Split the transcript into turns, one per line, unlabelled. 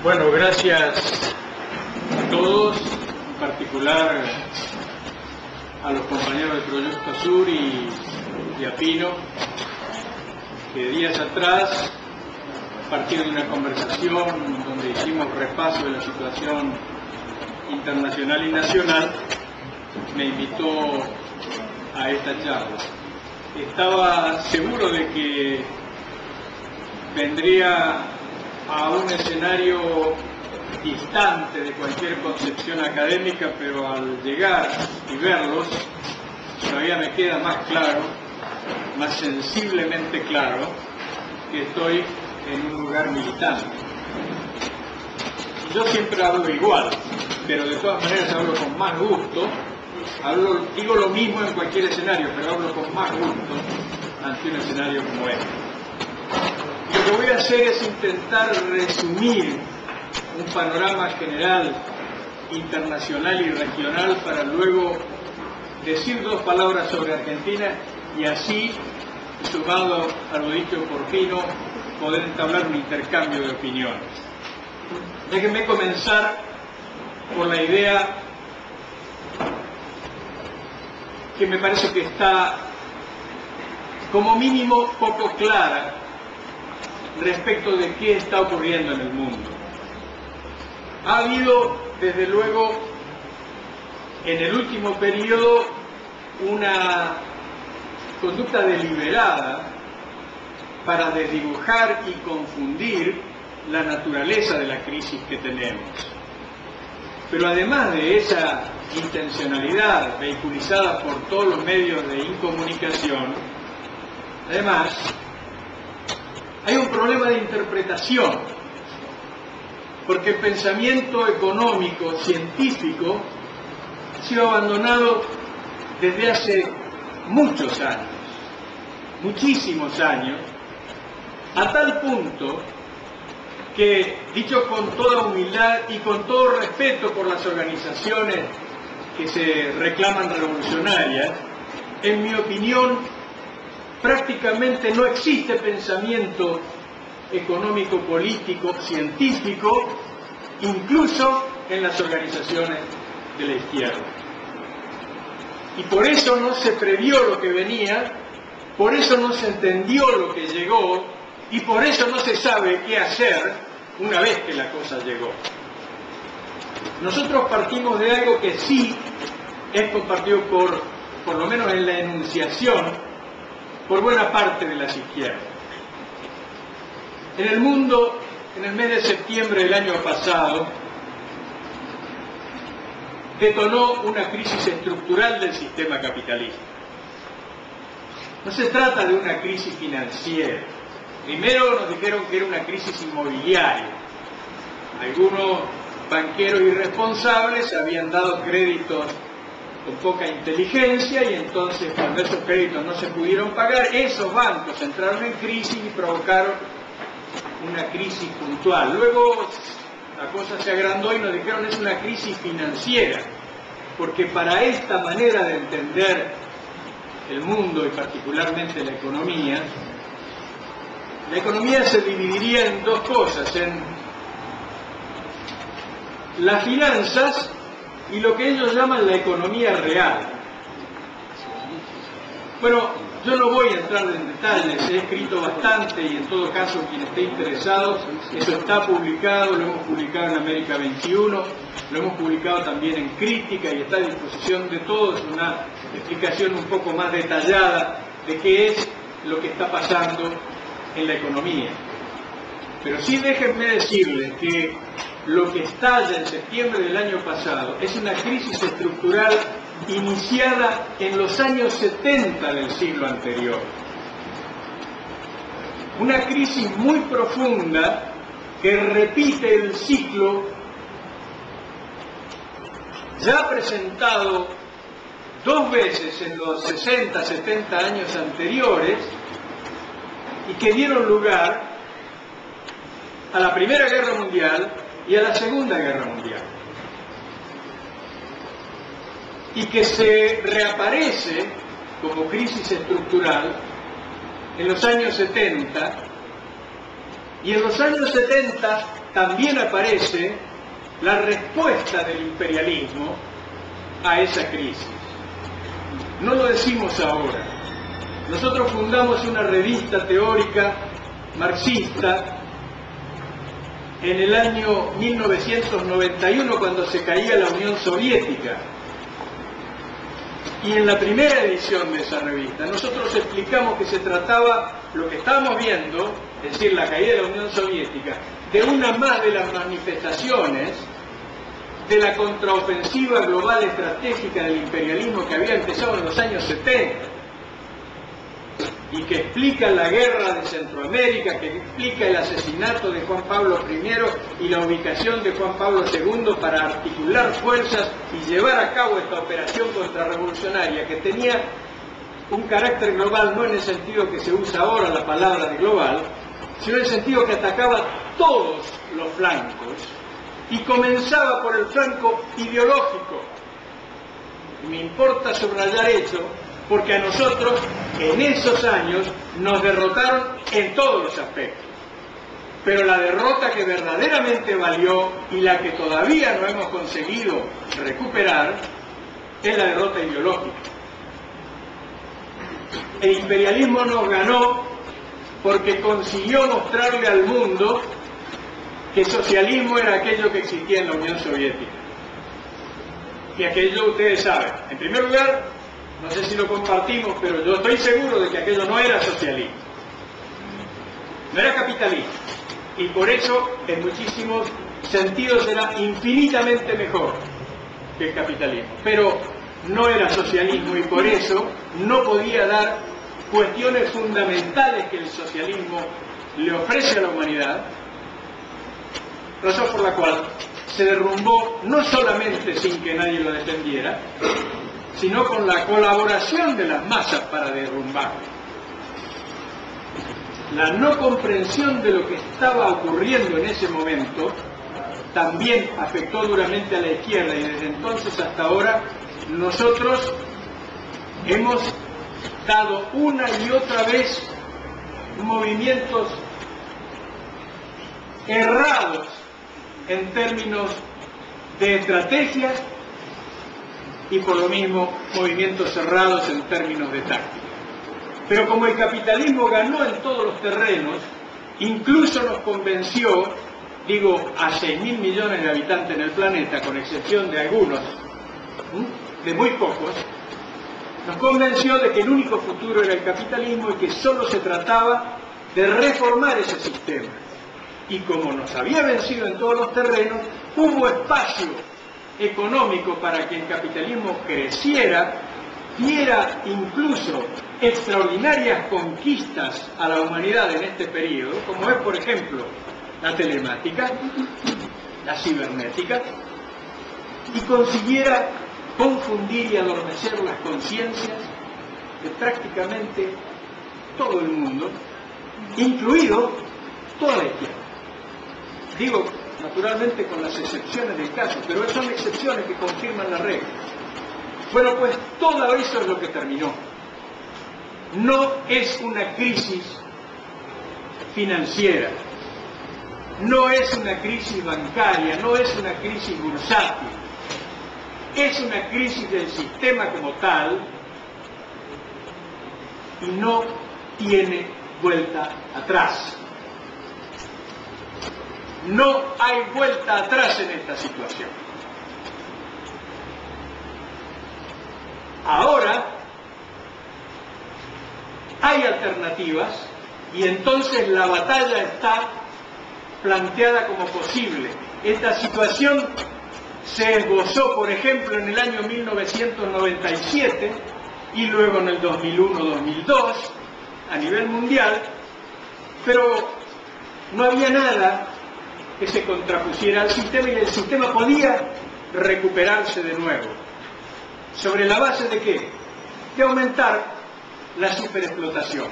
Bueno, gracias a todos, en particular a los compañeros del Proyecto Sur y a Pino, que días atrás, a partir de una conversación donde hicimos repaso de la situación internacional y nacional, me invitó a esta charla. Estaba seguro de que vendría a un escenario distante de cualquier concepción académica, pero al llegar y verlos, todavía me queda más claro, más sensiblemente claro, que estoy en un lugar militante. Yo siempre hablo igual, pero de todas maneras hablo con más gusto, digo lo mismo en cualquier escenario, pero hablo con más gusto ante un escenario como este. Lo que voy a hacer es intentar resumir un panorama general, internacional y regional, para luego decir dos palabras sobre Argentina y así, sumado a lo dicho por Pino, poder entablar un intercambio de opiniones. Déjenme comenzar por la idea que me parece que está, como mínimo, poco clara respecto de qué está ocurriendo en el mundo. Ha habido, desde luego, en el último periodo, una conducta deliberada para desdibujar y confundir la naturaleza de la crisis que tenemos. Pero además de esa intencionalidad vehiculizada por todos los medios de incomunicación, además, hay un problema de interpretación, porque el pensamiento económico, científico, ha sido abandonado desde hace muchos años, muchísimos años, a tal punto que, dicho con toda humildad y con todo respeto por las organizaciones que se reclaman revolucionarias, en mi opinión, prácticamente no existe pensamiento económico, político, científico, incluso en las organizaciones de la izquierda. Y por eso no se previó lo que venía, por eso no se entendió lo que llegó, y por eso no se sabe qué hacer una vez que la cosa llegó. Nosotros partimos de algo que sí es compartido por lo menos en la enunciación, por buena parte de las izquierdas. En el mundo, en el mes de septiembre del año pasado, detonó una crisis estructural del sistema capitalista. No se trata de una crisis financiera. Primero nos dijeron que era una crisis inmobiliaria. Algunos banqueros irresponsables habían dado créditos con poca inteligencia y entonces, cuando esos créditos no se pudieron pagar, esos bancos entraron en crisis y provocaron una crisis puntual. Luego la cosa se agrandó y nos dijeron es una crisis financiera, porque para esta manera de entender el mundo y particularmente la economía se dividiría en dos cosas, en las finanzas y lo que ellos llaman la economía real. Bueno, yo no voy a entrar en detalles, he escrito bastante y en todo caso quien esté interesado, eso está publicado, lo hemos publicado en América 21, lo hemos publicado también en Crítica y está a disposición de todos una explicación un poco más detallada de qué es lo que está pasando en la economía. Pero sí déjenme decirles que lo que estalla en septiembre del año pasado es una crisis estructural iniciada en los años 70 del siglo anterior. Una crisis muy profunda que repite el ciclo ya presentado dos veces en los 60, 70 años anteriores y que dieron lugar a la Primera Guerra Mundial y a la Segunda Guerra Mundial, y que se reaparece como crisis estructural en los años 70 Y en los años 70 también aparece la respuesta del imperialismo a esa crisis. No lo decimos ahora. Nosotros fundamos una revista teórica marxista en el año 1991, cuando se caía la Unión Soviética. Y en la primera edición de esa revista nosotros explicamos que se trataba, lo que estábamos viendo, es decir, la caída de la Unión Soviética, de una más de las manifestaciones de la contraofensiva global estratégica del imperialismo que había empezado en los años 70 y que explica la guerra de Centroamérica, que explica el asesinato de Juan Pablo I y la ubicación de Juan Pablo II para articular fuerzas y llevar a cabo esta operación contrarrevolucionaria que tenía un carácter global, no en el sentido que se usa ahora la palabra de global, sino en el sentido que atacaba todos los flancos y comenzaba por el flanco ideológico. Y me importa subrayar eso porque a nosotros en esos años nos derrotaron en todos los aspectos. Pero la derrota que verdaderamente valió y la que todavía no hemos conseguido recuperar es la derrota ideológica. El imperialismo nos ganó porque consiguió mostrarle al mundo que socialismo era aquello que existía en la Unión Soviética. Y aquello ustedes saben. En primer lugar, no sé si lo compartimos, pero yo estoy seguro de que aquello no era socialismo. No era capitalismo. Y por eso, en muchísimos sentidos, era infinitamente mejor que el capitalismo. Pero no era socialismo y por eso no podía dar cuestiones fundamentales que el socialismo le ofrece a la humanidad, razón por la cual se derrumbó no solamente sin que nadie lo defendiera, sino con la colaboración de las masas para derrumbarlo. La no comprensión de lo que estaba ocurriendo en ese momento también afectó duramente a la izquierda y desde entonces hasta ahora nosotros hemos dado una y otra vez movimientos errados en términos de estrategia y por lo mismo movimientos cerrados en términos de táctica. Pero como el capitalismo ganó en todos los terrenos, incluso nos convenció, digo, a 6.000 millones de habitantes en el planeta, con excepción de algunos, de muy pocos, nos convenció de que el único futuro era el capitalismo y que solo se trataba de reformar ese sistema. Y como nos había vencido en todos los terrenos, hubo espacio económico para que el capitalismo creciera, diera incluso extraordinarias conquistas a la humanidad en este periodo, como es, por ejemplo, la telemática, la cibernética, y consiguiera confundir y adormecer las conciencias de prácticamente todo el mundo, incluido toda la izquierda. Digo, naturalmente con las excepciones del caso, pero son excepciones que confirman la regla. Bueno, pues todo eso es lo que terminó. No es una crisis financiera, no es una crisis bancaria, no es una crisis bursátil, es una crisis del sistema como tal y no tiene vuelta atrás. No hay vuelta atrás en esta situación. Ahora hay alternativas y entonces la batalla está planteada como posible. Esta situación se esbozó, por ejemplo, en el año 1997 y luego en el 2001-2002 a nivel mundial, pero no había nada que se contrapusiera al sistema y el sistema podía recuperarse de nuevo. ¿Sobre la base de qué? De aumentar la superexplotación.